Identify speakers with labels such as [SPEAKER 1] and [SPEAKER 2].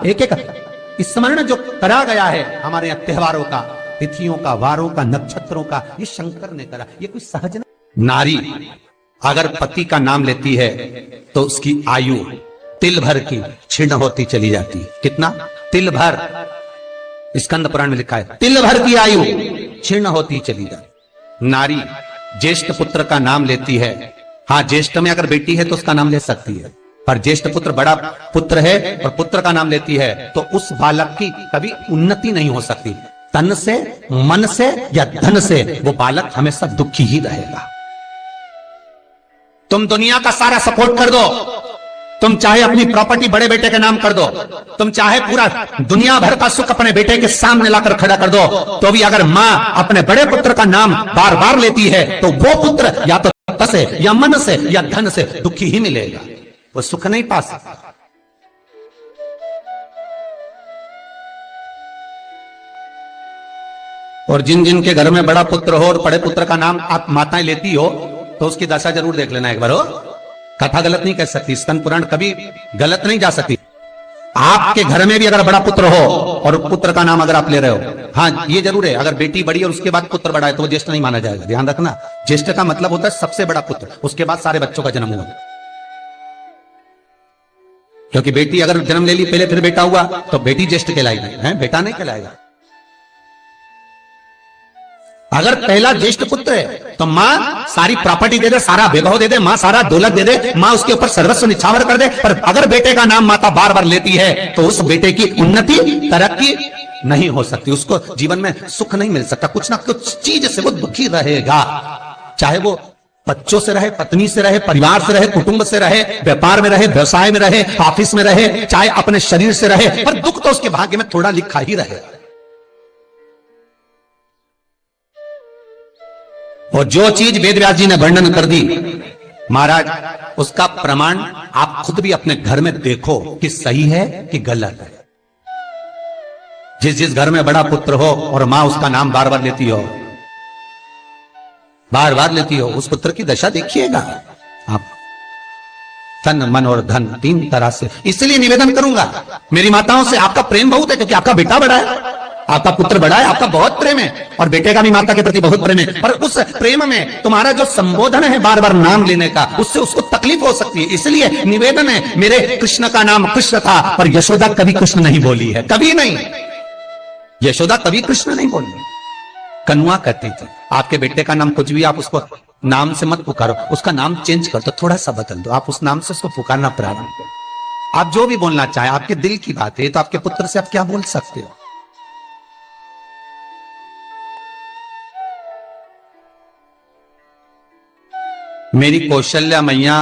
[SPEAKER 1] एक एक स्मरण जो करा गया है हमारे यहाँ त्योहारों का, तिथियों का, वारों का, नक्षत्रों का, ये शंकर ने करा। ये कोई सहज नहीं। नारी अगर पति का नाम लेती है तो उसकी आयु तिल भर की क्षीण होती चली जाती है। कितना? तिल भर। स्कंद पुराण में लिखा है तिल भर की आयु क्षीण होती चली जाती। नारी ज्येष्ठ पुत्र का नाम लेती है, हाँ ज्येष्ठ में अगर बेटी है तो उसका नाम ले सकती है, पर ज्येष्ठ पुत्र बड़ा पुत्र है और पुत्र का नाम लेती है तो उस बालक की कभी उन्नति नहीं हो सकती। तन से, मन से या धन से वो बालक हमेशा दुखी ही रहेगा। तुम दुनिया का सारा सपोर्ट कर दो, तुम चाहे अपनी प्रॉपर्टी बड़े बेटे के नाम कर दो, तुम चाहे पूरा दुनिया भर का सुख अपने बेटे के सामने लाकर खड़ा कर दो, तो भी अगर मां अपने बड़े पुत्र का नाम बार बार लेती है तो वो पुत्र या तो तन से या मन से या धन से दुखी ही मिलेगा, वो सुख नहीं पा सकता। और जिन जिन के घर में बड़ा पुत्र हो और बड़े पुत्र का नाम आप माताएं लेती हो तो उसकी दशा जरूर देख लेना एक बार। हो कथा गलत नहीं कह सकती, स्कंद पुराण कभी गलत नहीं जा सकती। आपके घर में भी अगर बड़ा पुत्र हो और पुत्र का नाम अगर आप ले रहे हो, हाँ ये जरूर है, अगर बेटी बड़ी और उसके बाद पुत्र बड़ा है तो वो ज्येष्ठ नहीं माना जाएगा। ध्यान रखना, ज्येष्ठ का मतलब होता है सबसे बड़ा पुत्र, उसके बाद सारे बच्चों का जन्म हुआ। क्योंकि बेटी अगर जन्म ले ली पहले फिर बेटा हुआ तो बेटी ज्येष्ठ कहलाएगी, है बेटा नहीं कहलाएगा। अगर पहला ज्येष्ठ पुत्र है तो मां सारी प्रॉपर्टी दे दे, सारा वैभव दे दे, मां सारा दौलत दे दे, मां उसके ऊपर सर्वस्व निछावर कर दे, पर अगर बेटे का नाम माता बार बार लेती है तो उस बेटे की उन्नति, तरक्की नहीं हो सकती, उसको जीवन में सुख नहीं मिल सकता, कुछ ना कुछ चीज से वो दुखी रहेगा। चाहे वो बच्चों से रहे, पत्नी से रहे, परिवार से रहे, कुटुंब से रहे, व्यापार में रहे, व्यवसाय में रहे, ऑफिस में रहे, चाहे अपने शरीर से रहे, पर दुख तो उसके भाग्य में थोड़ा लिखा ही रहे। और जो चीज वेद व्यास जी ने वर्णन कर दी महाराज, उसका प्रमाण आप खुद भी अपने घर में देखो कि सही है कि गलत है। जिस जिस घर में बड़ा पुत्र हो और मां उसका नाम बार बार लेती हो, बार बार लेती हो, उस पुत्र की दशा देखिएगा आप। तन, मन और धन तीन तरह से। इसलिए निवेदन करूंगा मेरी माताओं से, आपका प्रेम बहुत है क्योंकि आपका बेटा बड़ा है, आपका पुत्र बड़ा है, आपका बहुत प्रेम है, और बेटे का भी माता के प्रति बहुत प्रेम है, पर उस प्रेम में तुम्हारा जो संबोधन है बार बार नाम लेने का, उससे उसको तकलीफ हो सकती है। इसलिए निवेदन है, मेरे कृष्ण का नाम कृष्ण था पर यशोदा कभी कृष्ण नहीं बोली है, कभी नहीं, यशोदा कभी कृष्ण नहीं बोली, कनुआ कहती थी। आपके बेटे का नाम कुछ भी आप उसको नाम से मत पुकारो, उसका नाम चेंज कर दो, थोड़ा सा बदल दो, आप उस नाम से उसको पुकारना प्रारंभ करो। आप जो भी बोलना चाहें, आपके दिल की बात है, तो आपके पुत्र से आप क्या बोल सकते हो। मेरी कौशल्या मैया